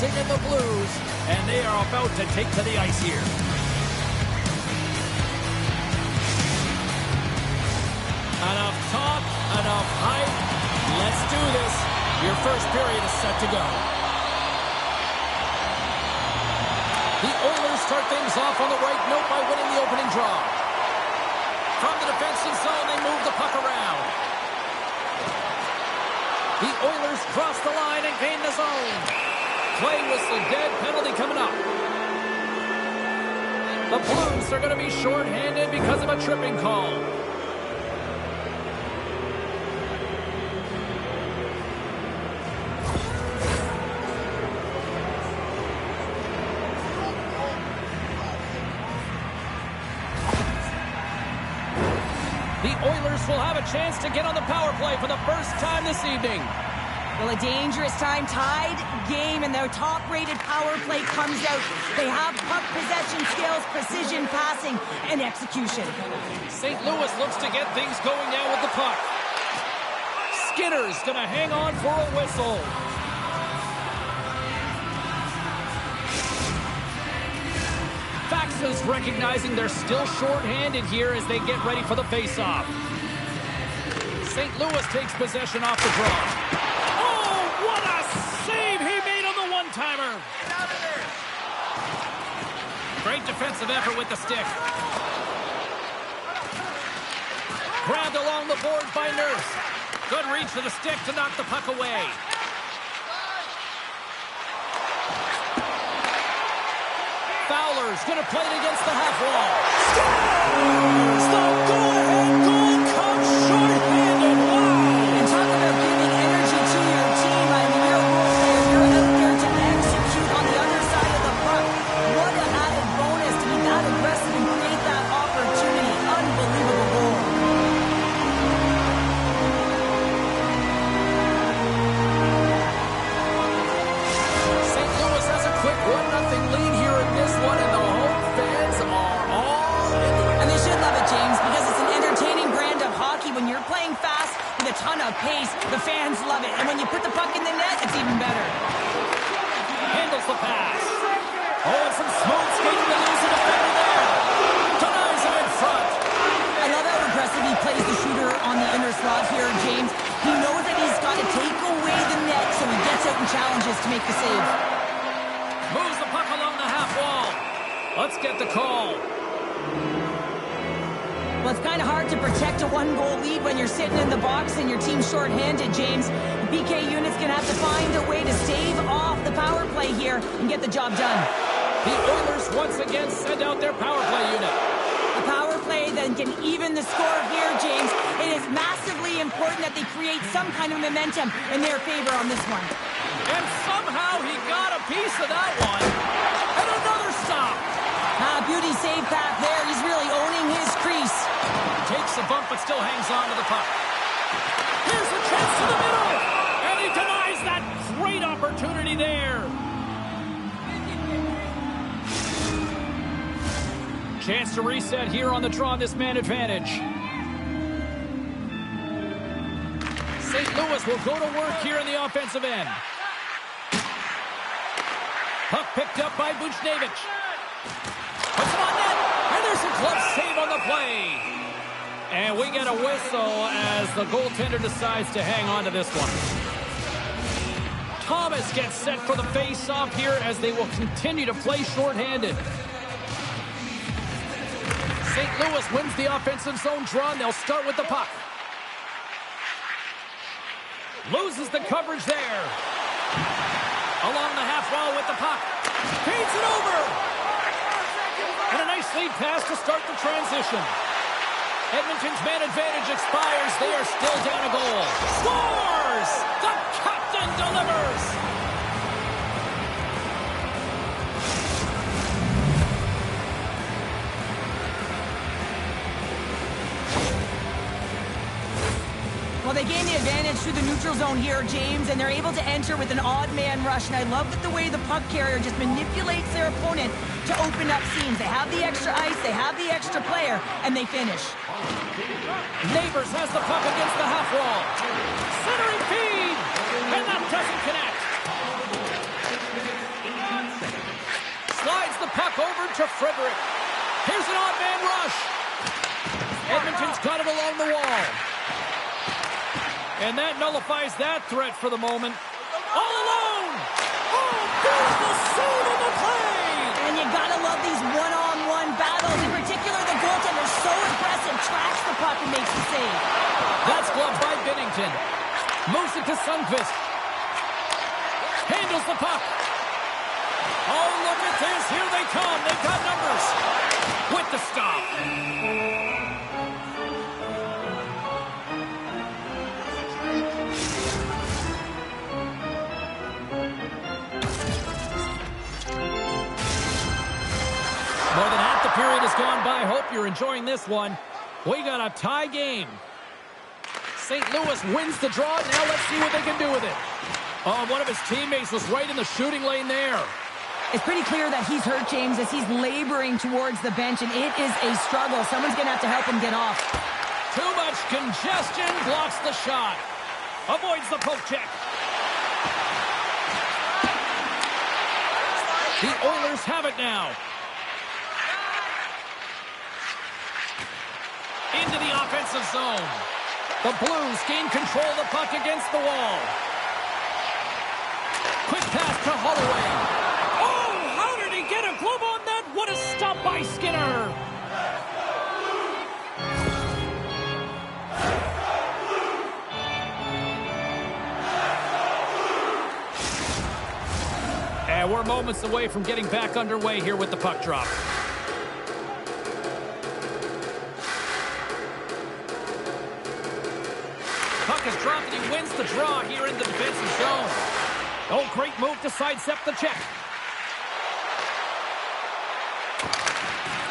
singing the blues, and they are about to take to the ice here. Enough talk, enough hype. Let's do this. Your first period is set to go. The Oilers start things off on the right note by winning the opening draw. From the defensive zone, they move the puck around. The Oilers cross the line and gain the zone. Play whistle dead, penalty coming up. The Blues are going to be shorthanded because of a tripping call. The Oilers will have a chance to get on the power play for the first time this evening. Well, a dangerous time, tied game, and their top-rated power play comes out. They have puck possession skills, precision passing, and execution. St. Louis looks to get things going now with the puck. Skinner's going to hang on for a whistle. Faxes recognizing they're still short-handed here as they get ready for the face-off. St. Louis takes possession off the draw. Oh, what a save he made on the one-timer. Get out of there. Great defensive effort with the stick. Grabbed along the boards by Nurse. Good reach for the stick to knock the puck away. Fowler's going to play it against the half wall. Scores! The go-ahead goal comes short-handed. Wow! And talk about giving energy to your team. I mean, you're a role player. You're out there to execute on the other side of the puck. What an added bonus to be that aggressive and create that opportunity. Unbelievable goal. St. Louis has a quick 1-0 lead here in this one, and the home fans are all into it. And they should love it, James, because it's an entertaining brand of hockey. When you're playing fast with a ton of pace, the fans love it. And when you put the puck in the net, it's even better. Handles the pass. Oh, and some smooth skating to lose the defender there. Denies him in front. I love how aggressive he plays the shooter on the inner slot here, James. He knows that he's got to take away the net, so he gets out and challenges to make the save. Moves the puck along the half wall. Let's get the call. Well, it's kind of hard to protect a one-goal lead when you're sitting in the box and your team's short-handed, James. The PK unit's going to have to find a way to stave off the power play here and get the job done. The Oilers once again send out their power play unit. A power play that can even the score here, James. It is massively important that they create some kind of momentum in their favor on this one. And somehow he got a piece of that one. And another stop. Beauty save path there. He's really owning his crease. Takes a bump but still hangs on to the puck. Here's the chance to the middle. And he denies that great opportunity there. Chance to reset here on the draw on this man advantage. St. Louis will go to work here in the offensive end. Puck picked up by Buchnevich. Puts him on net. And there's a glove save on the play. And we get a whistle as the goaltender decides to hang on to this one. Thomas gets set for the face-off here as they will continue to play shorthanded. St. Louis wins the offensive zone draw, and they'll start with the puck. Loses the coverage there. Along the half wall with the puck. Feeds it over. And a nice lead pass to start the transition. Edmonton's man advantage expires. They are still down a goal. Scores! The captain delivers! Well, they gain the advantage through the neutral zone here, James, and they're able to enter with an odd man rush. And I love that the way the puck carrier just manipulates their opponent to open up seams. They have the extra ice, they have the extra player, and they finish. Neighbors has the puck against the half wall. Centering feed, and that doesn't connect. puck over to Frederick. Here's an odd man rush. Edmonton's got it along the wall. And that nullifies that threat for the moment. All alone! Oh, beautiful save on the play! And you gotta love these one-on-one battles. In particular, the goaltender is so aggressive, tracks the puck and makes the save. That's gloved by Binnington. Moves it to Sundqvist. Handles the puck. Oh, look at this. Here they come. They've got numbers. With the stop. More than half the period has gone by. Hope you're enjoying this one. We got a tie game. St. Louis wins the draw. Now let's see what they can do with it. Oh, one of his teammates was right in the shooting lane there. It's pretty clear that he's hurt, James, as he's laboring towards the bench, and it is a struggle. Someone's going to have to help him get off. Too much congestion. Blocks the shot. Avoids the poke check. The Oilers have it now. Into the offensive zone. The Blues gain control of the puck against the wall. Quick pass to Holloway. Oh, how did he get a glove on that? What a stop by Skinner. And we're moments away from getting back underway here with the puck drop. Puck is dropped and he wins the draw here in the defensive zone. Oh, great move to sidestep the check.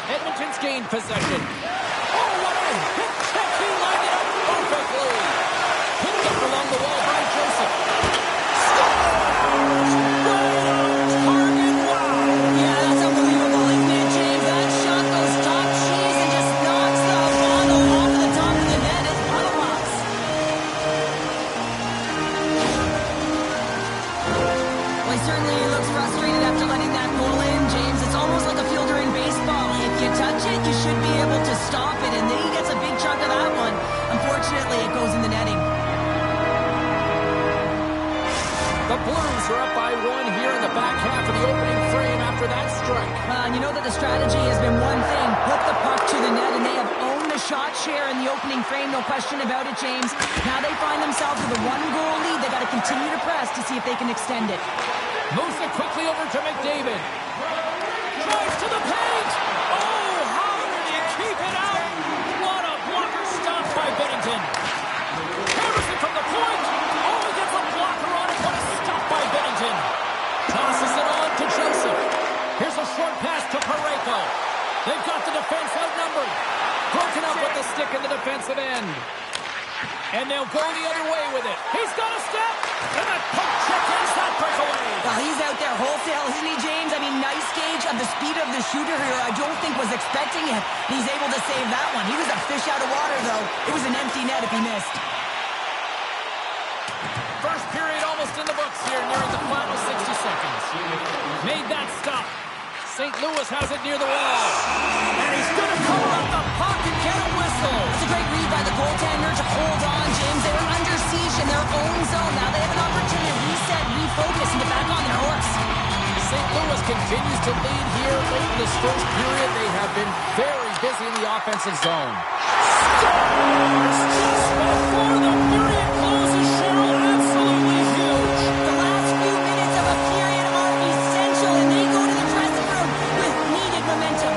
Edmonton's gained possession. Oh, what a hit check. He lined it up perfectly. Picked up along the wall by Joseph. Scores! Right on target. Wow. Yeah, that's unbelievable, isn't it, James? That shot goes top cheese and just knocks the bottle off of the top of the net. It's puddle box. Well, he certainly looks frustrated after letting that goal in, James. It's almost like a fielder in baseball. If you touch it, you should be able to stop it, and then he gets a big chunk of that one. Unfortunately, it goes in the netting. The Blues are up by one here in the back half of the opening frame after that strike. And you know that the strategy has been one thing, put the puck to the net, and they have owned the shot share in the opening frame, no question about it, James. Now they find themselves with a one-goal lead. They got to continue to press to see if they can extend it. Moves it quickly over to McDavid. Drives to the paint. Oh, how did he keep it out? What a blocker stop by Binnington. Hammers it from the point. Oh, he gets a blocker on it. What a stop by Binnington. Tosses it on to Joseph. Here's a short pass to Parayko. They've got the defense outnumbered. Broken up with the stick in the defensive end. And they'll go the other way with it. He's got a step. And that poke check ends that breakaway. Well, he's out there wholesale, isn't he, James? I mean, nice gauge of the speed of the shooter here. I don't think was expecting it. He's able to save that one. He was a fish out of water, though. It was an empty net if he missed. First period almost in the books here, nearing the final 60 seconds. Made that stop. St. Louis has it near the wall. And he's going to cover up the puck and get a whistle. It's a great read by the goaltender to hold on, James. They were under siege in their own zone. Now they have an opportunity to reset, refocus, and get back on their horse. St. Louis continues to lead here late in this first period. They have been very busy in the offensive zone. Scores just before the period closes, Cheryl. Absolutely huge. The last few minutes of a period are essential, and they go to the dressing room with needed momentum.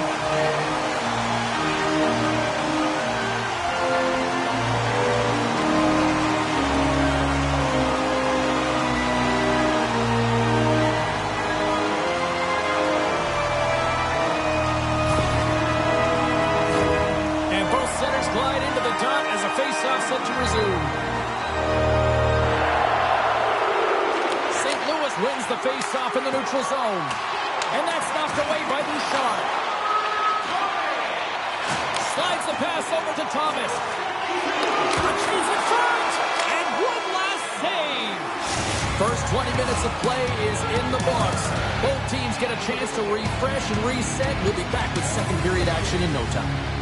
And both centers glide into the dot as a face-off set to resume. St. Louis wins the face-off in the neutral zone. And that's knocked away by Bouchard. Slides the pass over to Thomas. Achieves in front! And one last save! First 20 minutes of play is in the books. Both teams get a chance to refresh and reset. We'll be back with second period action in no time.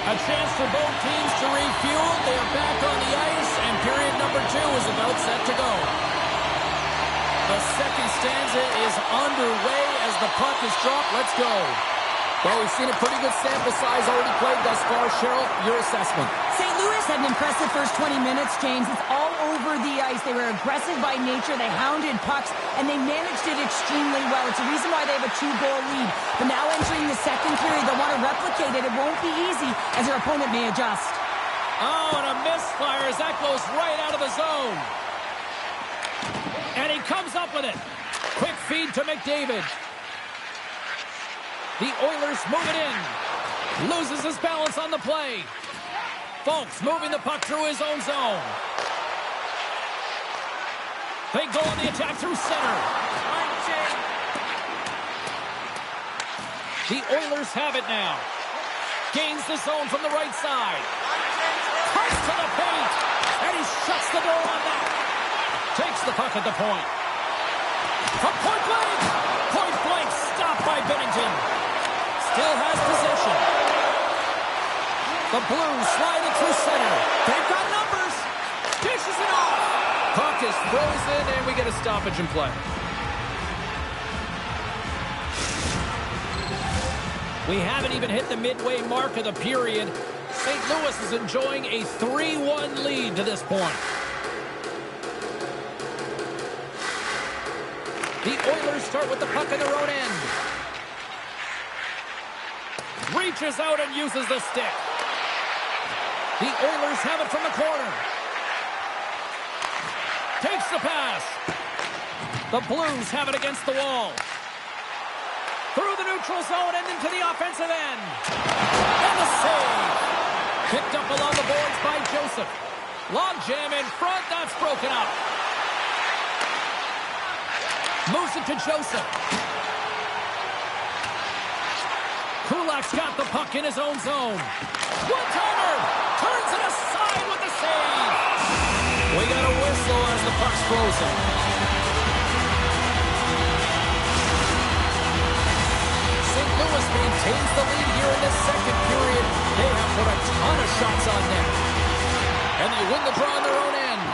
A chance for both teams to refuel. They are back on the ice, and period number 2 is about set to go. The second stanza is underway as the puck is dropped. Let's go. Well, we've seen a pretty good sample size already played thus far. Cheryl, your assessment. St. Louis had an impressive first 20 minutes, James. It's all over the ice. They were aggressive by nature. They hounded pucks, and they managed it extremely well. It's the reason why they have a 2-goal lead. But now entering the second period, they'll want to replicate it. It won't be easy, as their opponent may adjust. Oh, and a misfire as that goes right out of the zone. And he comes up with it. Quick feed to McDavid. The Oilers move it in. Loses his balance on the play. Folks moving the puck through his own zone. They go on the attack through center. The Oilers have it now. Gains the zone from the right side. Cuts to the paint. And he shuts the door on that. Takes the puck at the point. From point blank. Point blank stopped by Bennington. Still has possession. The Blues sliding through center. They've got numbers. Dishes it off. Puck is frozen, and we get a stoppage in play. We haven't even hit the midway mark of the period. St. Louis is enjoying a 3-1 lead to this point. The Oilers start with the puck in their own end. Reaches out and uses the stick. The Oilers have it from the corner. Takes the pass. The Blues have it against the wall. Through the neutral zone and into the offensive end. And the save. Picked up along the boards by Joseph. Log jam in front. That's broken up. Moves it to Joseph. Kulak's got the puck in his own zone. One-timer! Turns it aside with the save. We got a whistle as the puck's frozen. St. Louis maintains the lead here in this second period. They have put a ton of shots on net. And they win the draw on their own end.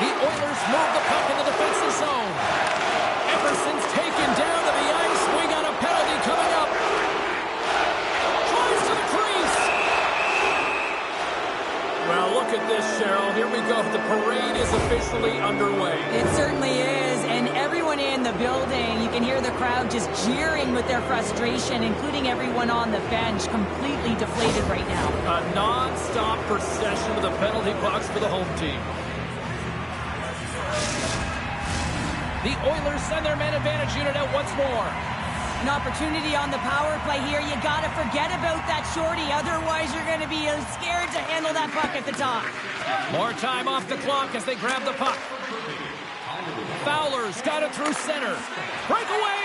The Oilers move the puck in the defensive zone. Emerson's taken down to the ice. We got a penalty coming up. Drives to the crease. Well, look at this, Cheryl. Here we go. The parade is officially underway. It certainly is, and everyone in the building, you can hear the crowd just jeering with their frustration, including everyone on the bench, completely deflated right now. A non-stop procession of the penalty box for the home team. The Oilers send their man advantage unit out once more. An opportunity on the power play here. You got to forget about that shorty. Otherwise, you're going to be scared to handle that puck at the top. More time off the clock as they grab the puck. Fowler's got it through center. Breakaway.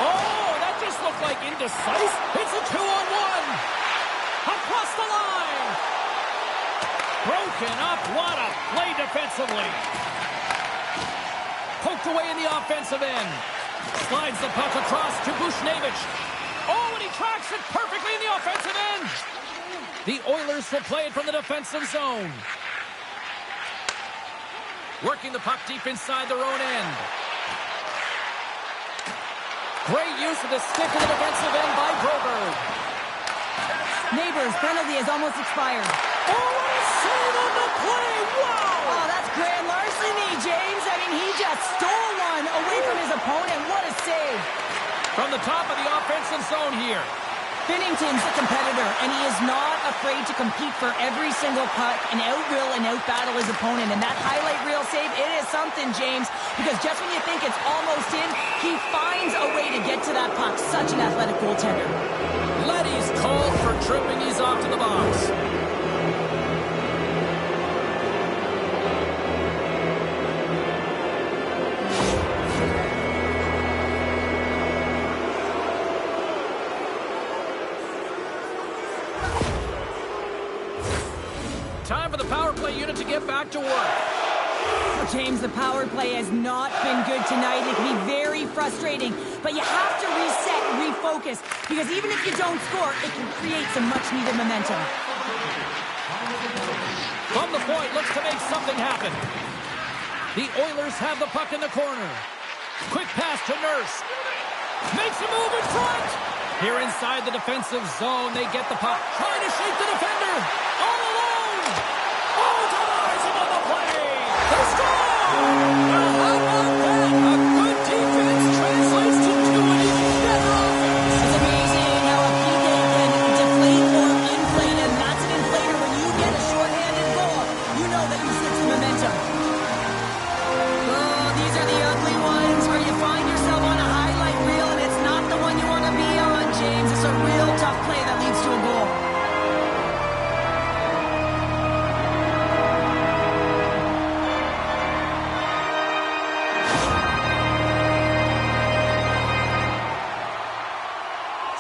Oh, that just looked like indecisive. It's a 2-on-1. Across the line. Broken up. What a play defensively. Poked away in the offensive end. Slides the puck across to Bushnevich. Oh, and he tracks it perfectly in the offensive end. The Oilers will play it from the defensive zone. Working the puck deep inside their own end. Great use of the stick in the defensive end by Broberg. Neighbors, penalty has almost expired. Oh, what a save on the play! Wow! Oh, that's grand larceny, James. I mean, he just stole one away from his opponent. What a save. From the top of the offensive zone here. Binnington's a competitor, and he is not afraid to compete for every single puck and out-will and out-battle his opponent. And that highlight reel save, it is something, James, because just when you think it's almost in, he finds a way to get to that puck. Such an athletic goaltender. Letty's called for tripping. He's off to the box. Time for the power play unit to get back to work. James, the power play has not been good tonight. It can be very frustrating, but you have to reset, refocus, because even if you don't score, it can create some much-needed momentum. From the point, looks to make something happen. The Oilers have the puck in the corner. Quick pass to Nurse. Makes a move in front. Here inside the defensive zone, they get the puck. Trying to shake the defender. All alone. Oh, denies him on the play. They score! How about that? A good defense translates to do an even better offense. It's amazing how a PK can deflate or inflate, and that's an inflator. When you get a shorthanded goal, you know that you switch the momentum. Oh, these are the ugly ones where you find yourself on a highlight reel, and it's not the one you want to be on, James. It's a real tough play that leads to a goal.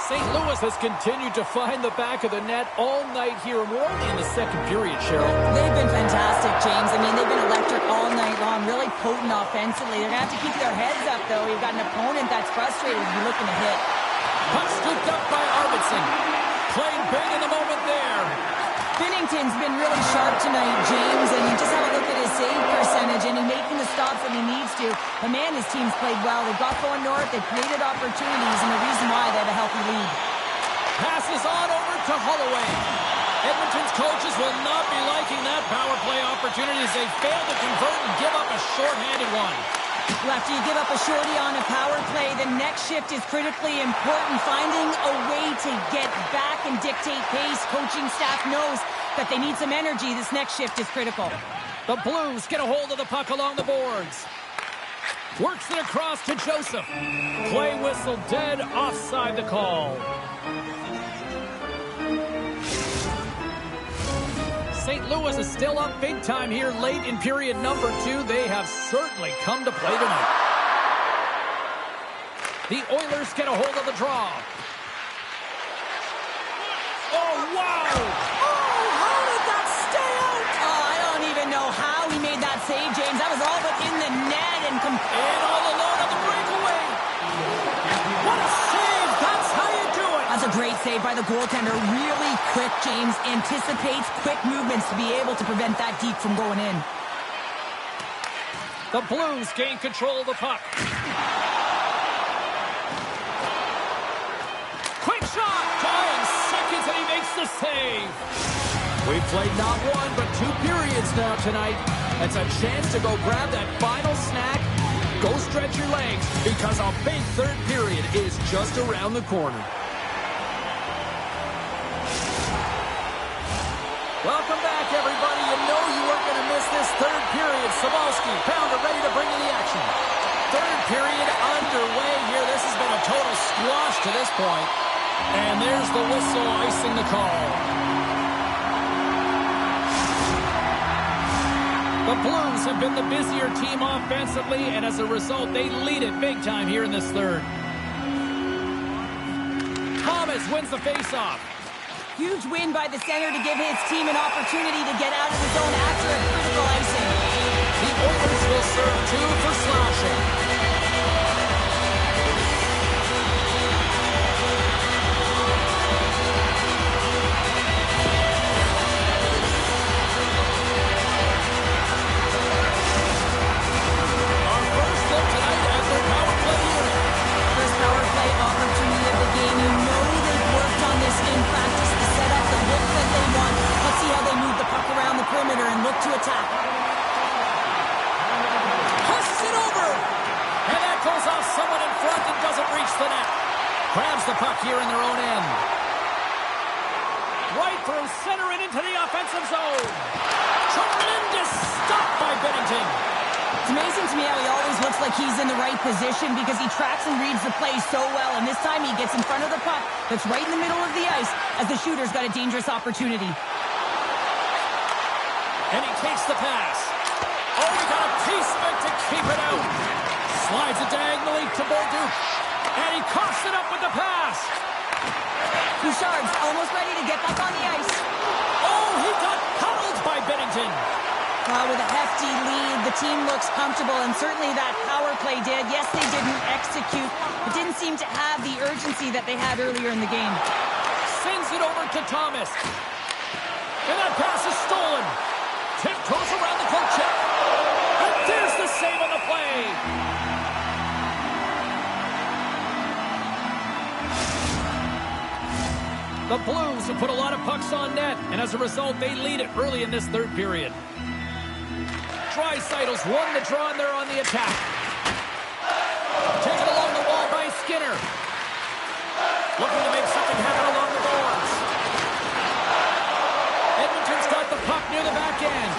St. Louis has continued to find the back of the net all night here, and we're only in the second period, Cheryl. They've been fantastic, James. I mean, they've been electric all night long, really potent offensively. They're going to have to keep their heads up, though. You've got an opponent that's frustrated to be looking to hit. Puck scooped up by Arvidsson. Playing big in the moment there. Binnington's been really sharp tonight, James, and you just have a look at his save percentage, and he's making the stops when he needs to. But man, his team's played well. They've got going north, they've created opportunities, and the reason why they have a healthy lead. Passes on over to Holloway. Edmonton's coaches will not be liking that power play opportunity as they fail to convert and give up a short-handed one. Well, after you give up a shorty on a power play, the next shift is critically important. Finding a way to get back and dictate pace. Coaching staff knows that they need some energy. This next shift is critical. The Blues get a hold of the puck along the boards. Works it across to Joseph. Play whistle dead, offside the call. St. Louis is still up big time here late in period number 2. They have certainly come to play tonight. The Oilers get a hold of the draw. Oh, wow! Oh, how did that stay out? Oh, I don't even know how he made that save, James. That was all but in the net and And all alone on the breakaway. What a save! That's how you do it! That's a great save by the goaltender. Really quick, James. Anticipates quick movements to be able to prevent that deep from going in. The Blues gain control of the puck. Quick shot! Dying seconds and he makes the save. We've played not one, but 2 periods now tonight. It's a chance to go grab that final snack. Go stretch your legs because a big third period is just around the corner. Welcome back, everybody. You know you weren't going to miss this third period. Sabalski, Pounder ready to bring you the action. Third period underway here. This has been a total squash to this point. And there's the whistle icing the call. The Blues have been the busier team offensively, and as a result, they lead it big time here in this third. Thomas wins the faceoff. Huge win by the center to give his team an opportunity to get out of the zone after a critical icing. The Oilers will serve 2 for slashing. Our first look tonight at their power play unit. First power play opportunity of the game. You know they've worked on this in practice to set up the look that they want. Let's see how they move the puck around the perimeter and look to attack. Pushes it over. And that goes off someone in front and doesn't reach the net. Grabs the puck here in their own end. right through center and into the offensive zone. Tremendous stop by Bennington. It's amazing to me how he always looks like he's in the right position because he tracks and reads the play so well. And this time he gets in front of the puck that's right in the middle of the ice as the shooter's got a dangerous opportunity. And he takes the pass. Oh, he got a piece of it to keep it out. Slides it diagonally to Bolduc. And he coughs it up with the pass. Bouchard's almost ready to get back on the ice. Oh, he got pummeled by Bennington. With a hefty lead, the team looks comfortable, and certainly that power play did. Yes, they didn't execute, but didn't seem to have the urgency that they had earlier in the game. Sends it over to Thomas. And that pass is stolen. Tiptoes around the poke check. And there's the save on the play. The Blues have put a lot of pucks on net, and as a result, they lead it early in this third period. Draisaitl's won the draw, and they're on the attack. Taken along the wall by Skinner. Looking to make something happen along the boards. Edmonton's got the puck near the back end.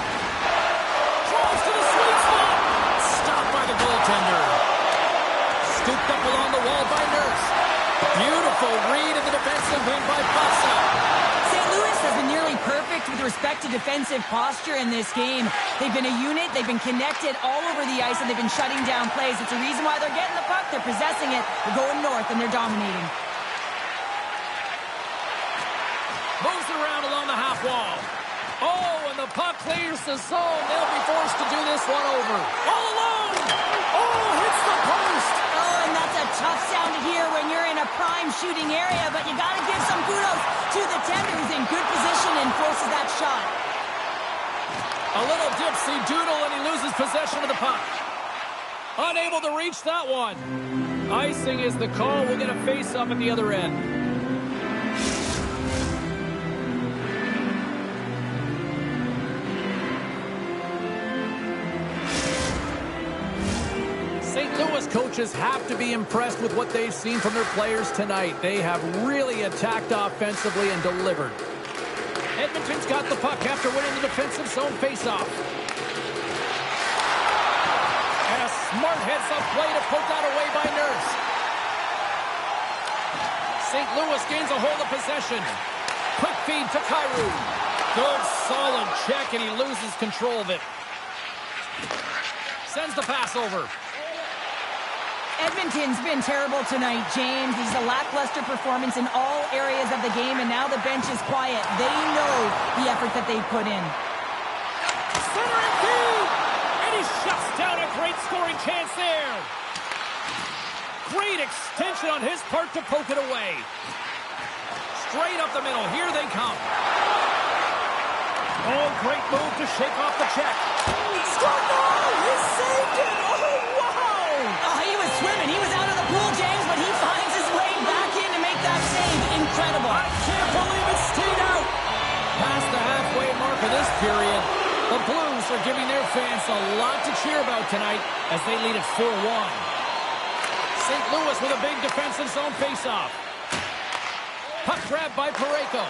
Drives to the sweet spot. Stopped by the goaltender. Scooped up along the wall by Nurse. Beautiful read in the defensive wing by Bossa. St. Louis has been nearly perfect with respect to defensive posture in this game. They've been a unit, they've been connected all over the ice, and they've been shutting down plays. It's a reason why they're getting the puck, they're possessing it, they're going north, and they're dominating. Moves it around along the half wall. Oh, and the puck clears the zone. They'll be forced to do this one over. All alone! Oh, hits the post! Oh, and that's a tough sound to hear when you're in a prime shooting area, but you got to give some kudos to the tender who's in good position and forces that shot. A little dipsy doodle, and he loses possession of the puck. Unable to reach that one. Icing is the call. We'll get a face-up at the other end. St. Louis coaches have to be impressed with what they've seen from their players tonight. They have really attacked offensively and delivered. Edmonton's got the puck after winning the defensive zone faceoff. And a smart heads-up play to poke that away by Nurse. St. Louis gains a hold of possession. Quick feed to Kyrou. Good, solid check, and he loses control of it. Sends the pass over. Edmonton's been terrible tonight, James. This is a lackluster performance in all areas of the game, and now the bench is quiet. They know the effort that they've put in. Centering feed! And he shuts down a great scoring chance there. Great extension on his part to poke it away. Straight up the middle. Here they come. Oh, great move to shake off the check. Struck! Oh, he saved it! Oh, wow! Oh, he was swimming. He was out of the pool, James, but he finds his way back in to make that save. Incredible. I can't believe it stayed out. Past the halfway mark of this period, the Blues are giving their fans a lot to cheer about tonight as they lead at 4-1. St. Louis with a big defensive zone faceoff. Puck grab by Parayko.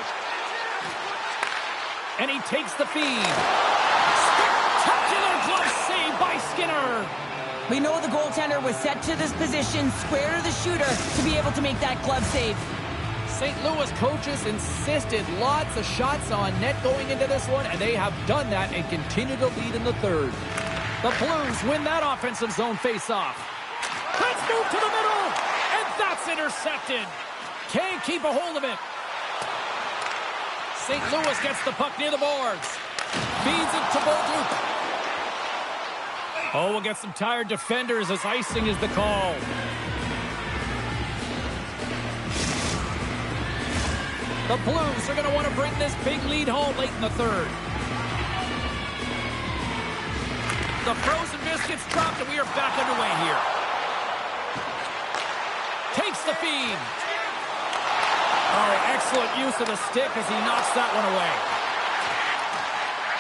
And he takes the feed. Spectacular glove save by Skinner. We know the goaltender was set to this position, square to the shooter, to be able to make that glove save. St. Louis coaches insisted lots of shots on net going into this one, and they have done that and continue to lead in the third. The Blues win that offensive zone faceoff. Let's move to the middle, and that's intercepted. Can't keep a hold of it. St. Louis gets the puck near the boards. Feeds it to Bolduc. Oh, we'll get some tired defenders as icing is the call. The Blues are going to want to bring this big lead home late in the third. The frozen biscuits dropped, and we are back underway here. Takes the feed. Oh, excellent use of the stick as he knocks that one away.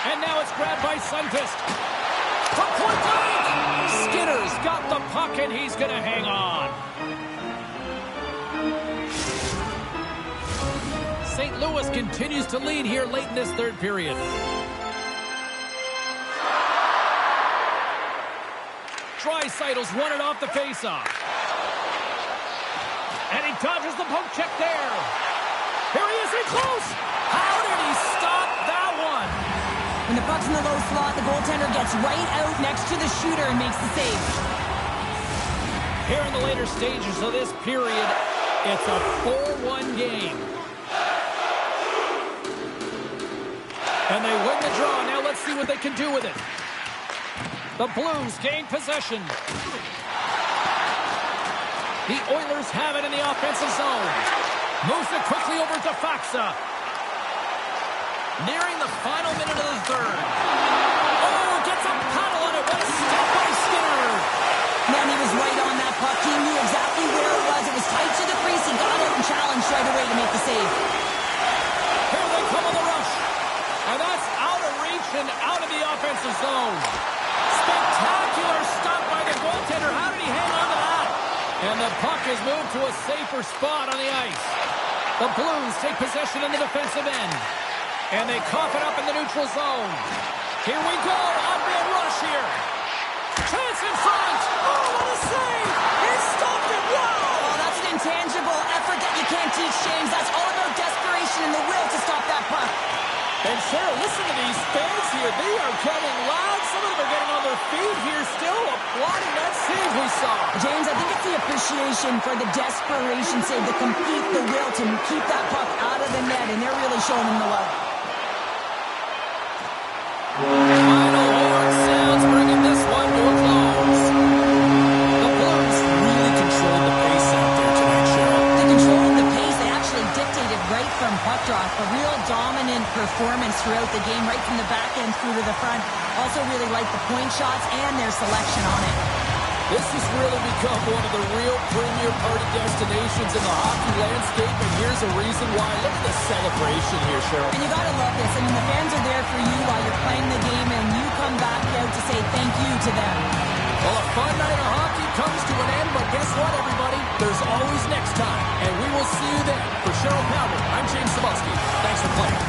And now it's grabbed by Sundqvist. From point blank! Skinner's got the puck, and he's going to hang on. St. St. Louis continues to lead here late in this third period. Draisaitl's won it off the faceoff. And he dodges the poke check there. Here he is in close. How did he stop that one? When the puck's in the low slot, the goaltender gets right out next to the shooter and makes the save. Here in the later stages of this period, it's a 4-1 game. And they win the draw. Now let's see what they can do with it. The Blues gain possession. The Oilers have it in the offensive zone. Moves it quickly over to Faksa. Nearing the final minute of the third. Oh, gets a paddle on it. What a step by Skinner. Man, he was right on that puck. He knew exactly where it was. It was tight to the crease. He got out and challenged right away to make the save. Here they come on the rush. And that's out of reach and out of the offensive zone. Spectacular stop by the goaltender. How did he hang on to that? And the puck is moved to a safer spot on the ice. The Blues take possession in the defensive end. And they cough it up in the neutral zone. Here we go. Odd-man rush here. Chance in front. Oh, what a save. He stopped it. Wow. Oh, that's an intangible effort that you can't teach, James. That's all about desperation and the will to stop that puck. And Sarah, listen to these fans here. They are getting loud. Some of them are getting on their feet here still, applauding that save we saw. James, I think it's the appreciation for the desperation save, the compete, the will to keep that puck out of the net, and they're really showing them the love. Final horn sounds, bringing this one to a close. The Blues really controlled the pace out there tonight, Cheryl. They controlled the pace. They actually dictated right from puck drop. A real dominant performance throughout the game, right from the back end through to the front. Also really liked the point shots and their selection on it. This has really become one of the real premier party destinations in the hockey landscape, and here's a reason why. Look at the celebration here, Cheryl. And you gotta love this. I mean, the fans are there for you while you're playing the game, and you come back out to say thank you to them. Well, a fun night of hockey comes to an end, but guess what, everybody? There's always next time, and we will see you then. For Cheryl Powder, I'm James Cebulski. Thanks for playing.